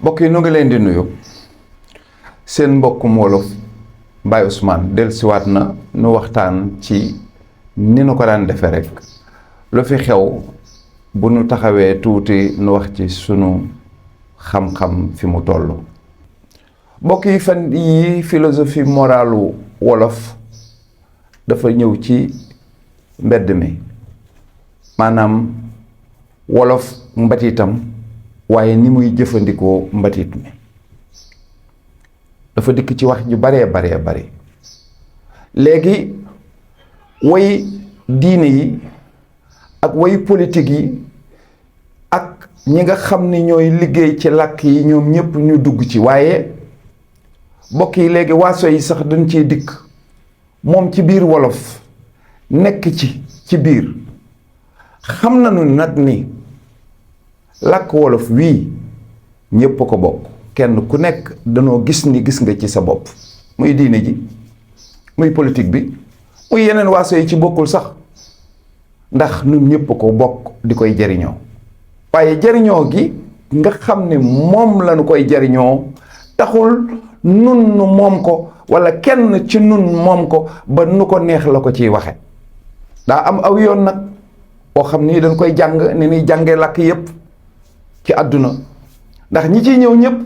mbokk yi nu ngi leen di nuyu seen mbokkum wolof Baye Ousmane dellusiwaat na nu waxtaan ci ni nu ko daan defee rek lu fi xew bu nu taxawee tuuti nu wax ci sunu xam-xam fi mu toll. mbokk yi fan yi philosophie moralu wolof dafa ñëw ci mbedd mi maanaam wolof mbatiitam waaye ni muy jëfandikoo mbatit mi dafa dikk ci wax ju baree bari léegi way diine yi ak way politique yi ak ñi nga xam ni ñooy liggéey ci làkk yi ñoom ñépp ñu dugg ci waaye mbokk yi léegi waaso yi sax dañ ciy dikk moom ci biir wolof nekk ci biir xam nañu nag ni làkk wolof wii ñépp a ko bokk kenn ku nekk danoo gis ni gis nga ci sa bopp muy diine ji muy politique bi muy yeneen waaso yi ci bokkul sax ndax ñun ñépp a ko bokk di koy jariñoo waaye jariñoo gi nga xam ne moom lañu koy jariñoo taxul nun nu moom ko walla kenn ci nun moom ko ba nu ko neex la ko ciy waxe daa am aw yoon nag boo xam ni dañ koy jàng ni ñuy jàngee làkk yépp ci àdduna ndax ñi ciy ñëw ñépp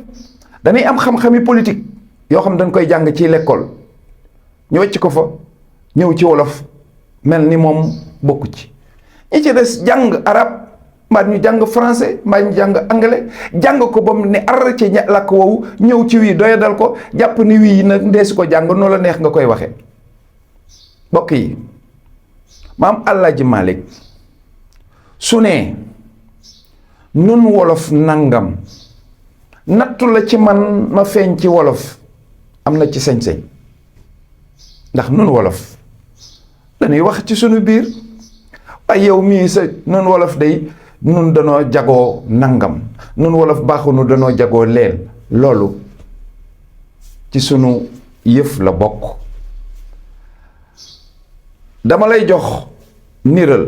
dañuy am xam-xami politique yoo xam dañ koy jàng ci l'école ñu wecc ko fa ñëw ci wolof mel ni moom bokku ci ñi ci des jàng arab mbaa ñu jàng français mbaa ñu jàng anglais jàng ko ba mu ne ar ci làkk woowu ñëw ci wii doyadal ko jàpp ni wii nag ndeesu ko jàng noo la neex nga koy waxe mbokk yi maam Alaaji Malik su ne nun wolof nangam nattu la ci man ma feeñ ci wolof am na ci sañ-sañ ndax nun wolof dañuy wax ci sunu biir waaye yow mii sa nun wolof day nun danoo jagoo nangam nun wolof baaxunu danoo jagoo leen loolu ci sunu yëf la bokk dama lay jox niral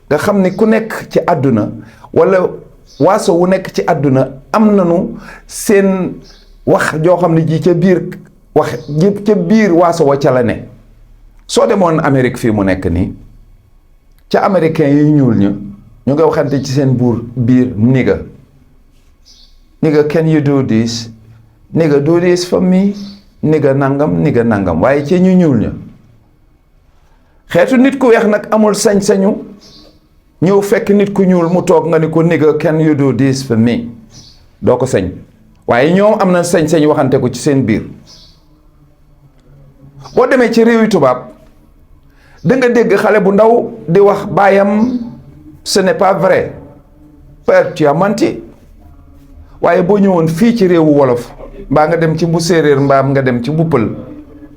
nga xam ni ku nekk ci àdduna walla waaso wu nekk ci àdduna am nañu seen wax joo xam ne ji ca biir wax yëpp ca biir waaso wa ca la ne soo demoon Amérique fii mu nekk nii ca américain yi ñuul ñu nga waxante ci seen biir nigga can you do this nigga do this for me nigga nangam waaye ci ñu ñuul ña xeetu nit ku weex nag amul sañ-sañu ñëw fekk nit ku ñuul mu toog nga ni ko nigga can you do this for me doo ko sañ waaye ñoom am na sañ-sañ waxante ko ci seen biir boo demee ci réewi tubaab da nga dégg xale bu ndaw di wax baayam ce n'est pas vrai père tu as menti waaye boo ñëwoon fii ci réewu wolof mbaa nga dem ci bu séeréer mbaam nga dem ci bu pël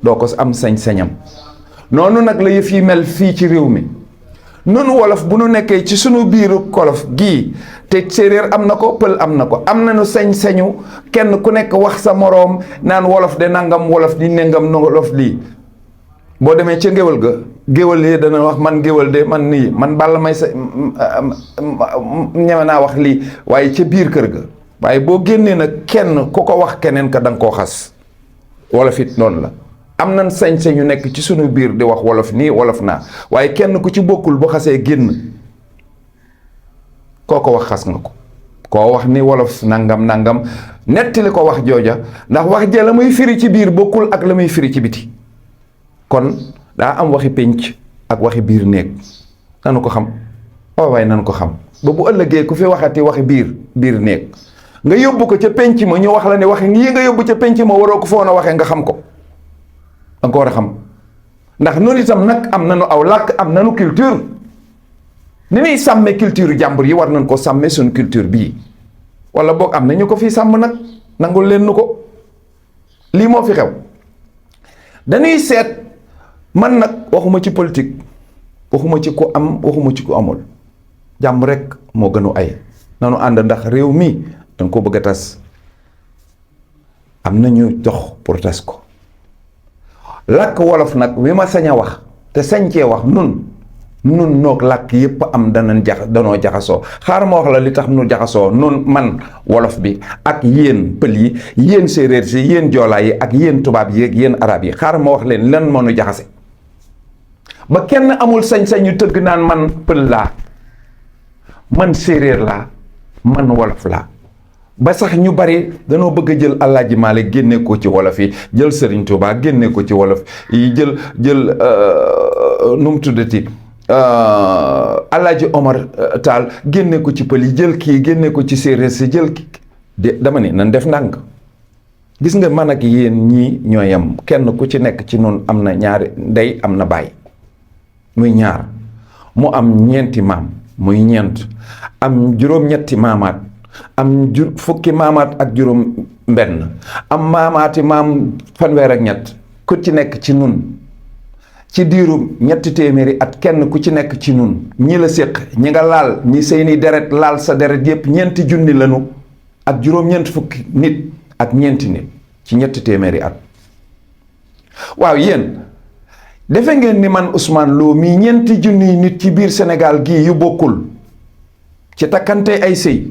doo ko am sañ-sañam noonu nag la yëf yi mel fii ci réew mi noonu wolof bu nu nekkee ci sunu biiru kolof gii te séeréer am na ko pël am na ko am nañu sañ-sañu kenn ku nekk wax sa moroom naan wolof de nangam wolof di nangam wolof lii boo demee ca ngéwal ga géwal yi dana wax man géwal de man nii man Balla may sa ñeme naa wax lii waaye ca biir kër ga waaye boo génnee nag kenn ku ko wax keneen ka danga koo xas wolof it noonu la am nañ sañ-sañu nekk ci sunu biir di wax wolof nii wolof naa waaye kenn ku ci bokkul bu xasee génn koo ko wax xas nga ko koo wax ni wolof nangam nettali ko wax jooja ndax wax ja la muy firi ci biir bokkul ak la muy firi ci biti kon daa am waxi pénc ak waxi biir néeg nanu ko xam waaye nanu ko xam ba bu ëllëgee ku fi waxati waxi biir néeg nga yóbbu ko ca pénc ma ñu wax la ne waxi ngi nga yóbbu ca pénc ma waroo ko foon a waxee nga xam ko danga ko war a xam ndax noonu itam nag am nañu aw làkk am nañu culture ni ñuy sàmmee culture jàmbur yi war nañ ko sàmmee suñu culture bii wala boog am na ñu ko fi sàmm nag nangul leen nu ko lii moo fi xew dañuy seet man nag waxuma ci politique waxuma ci ku am waxuma ci ku amul jàmm rek moo gënu ay nanu ànd ndax réew mi danga ko bëgg a tas am na ñu dox pour tas ko làkk wolof nag wi ma sañ a wax te sañ cee wax nun nun noog làkk yépp am danoo jaxasoo. xaaral ma wax la li tax nu jaxasoo nun man wolof bi ak yéen pël yi, yéen séeréer si, yéen joolaa yi ak yéen tubaab yi ak yéen arab yi. xaaral ma wax leen lan moo nu jaxase ba kenn amul sañ-sañu tëgg naan man pël laa, man séeréer laa, man wolof laa. ba sax ñu bari danoo bëgg a jël Alaaji Maalik génne ko ci wolof yi, jël Sëriñ Tuubaa génne ko ci wolof yi, jël nu mu tuddati Alaaji Omar Taal génne ko ci pël yi, jël kii génne ko ci séeréer si, jël kii dama ne nan def ndànk. gis nga man ak yéen ñii ñoo yem, kenn ku ci nekk ci noonu am na ñaari ndey am na baay muy ñaar, mu am ñeenti maam muy ñeent, am juróom-ñetti maamaat, am fukki maamaat ak juróom mbenn, am maamaati maam fanweer ak ñett. ku ci nekk ci nun ci diiru ñetti téeméeri at, kenn ku ci nekk ci nun ñi la séq, ñi nga laal, ñi seeni deret laal sa deret yépp ñeenti junni lanu ak juróom-ñeent fukki nit ak ñeenti nit ci ñetti téeméeri at. waaw yéen defe ngeen ni man Ousmane Lo mii ñeenti junniy nit ci biir Sénégal gii yu bokkul ci takkante ay sëy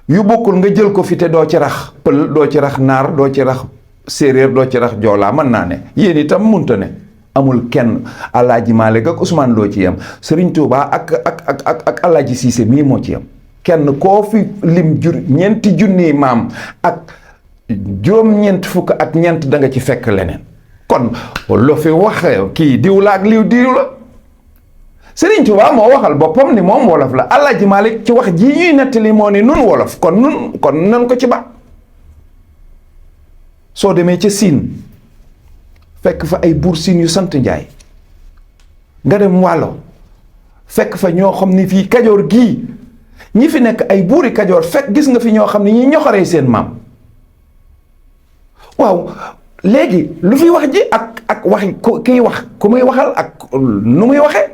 yu bokkul nga jël ko fi te doo ci rax pël, doo ci rax naar, doo ci rax séeréer, doo ci rax joolaa, mën naa ne. yéen itam munta ne. amul kenn. Alaaji Maalik ak Ousmane Lo ci yem, Sëriñ Tuubaa ak Alaaji Siise mii moo ci yem. kenn koo fi lim ñeenti junniy maam ak juróom-ñeent fukk ak ñeent da nga ci fekk leneen. kon lu fi wax kii diw la ak liw diw la. Sëriñ Tuubaa moo waxal boppam ni moom wolof la. Alaaji Maalik ci wax jii ñuy nettali moo ni nun wolof, kon nan ko ci ba. soo demee ca Siin fekk fa ay buur siin yu sant Njaay, nga dem Waalo fekk fa ñoo xam ni fii Kajoor gii ñi fi nekk ay buuri Kajoor fekk gis nga fi ñoo xam ne ñi ñoxoree seen maam. waaw léegi lu fi wax ji ak waxi kiy wax ku muy waxal ak nu muy waxee.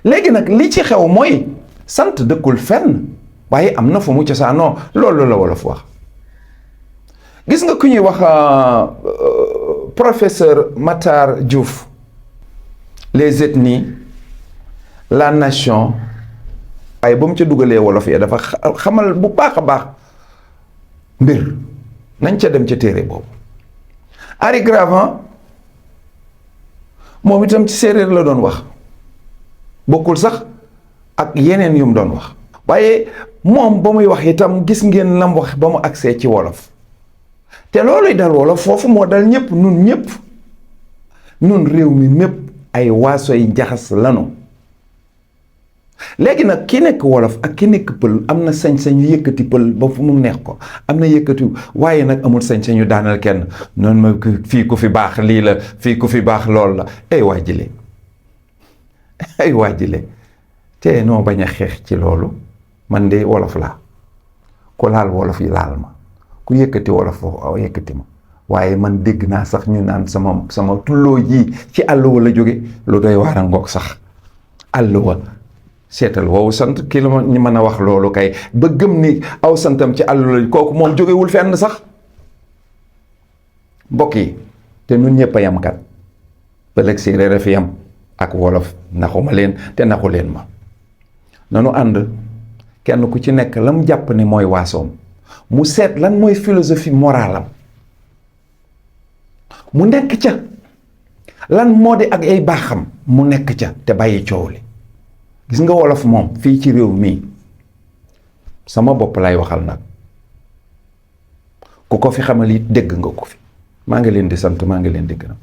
léegi nag li ci xew mooy sant dëkkul fenn, waaye am na fu mu cosaanoo. loolu la wolof wax. gis nga ku ñuy wax professeur Matar Diouf, les ethnies, la nation, waaye ba mu ca dugalee wolof ya dafa xamal bu baax a baax mbir. nañ ca dem ca téere boobu. Henri Gravin moom itam ci séeréer la doon wax, bokkul sax ak yeneen yu mu doon wax. waaye moom ba muy wax itam gis ngeen lam wax ba mu agsee ci wolof. te looluy dal wolof foofu moo dal ñëpp. nun réew mi mépp ay waasoy jaxas lanu. léegi nag ki nekk wolof ak ki nekk pël am na sañ-sañu yëkkati pël ba fu mu neex ko, am na yëkkati, waaye nag amul sañ-sañu daanal kenn. noonu ma fii ku fi baax lii la, fii ku fi baax lool la. ay waa jile ay waa jile te noo bañ a xeex ci loolu. man de wolof laa, ku laal wolof yi laal ma, ku yëkkati wolof foofu yëkkati ma. waaye man dégg naa sax ñu naan sama tulloo ji ci àll wa la jóge. lu doy waar a ngoog sax. àll wa seetal woowu sant ki la ñu mën a wax loolu kay ba gëm ni aw santam ci àll la kooku moom jógewul fenn sax. mbokk yi te nun ñëpp a yam kat, pël ak séeréer a fi yam ak wolof. naxuma leen te naxu leen ma. nanu ànd kenn ku ci nekk la mu jàpp ne mooy waasoom mu seet lan mooy philosophie moralam mu nekk ca. lan moo di ak ay baaxam mu nekk ca te bàyyi coow li. gis nga wolof moom fii ci réew mii sama bopp lay waxal nag, ku ko fi xamal it dégg nga ko fi. maa ngi leen di sant, maa ngi leen di gërëm.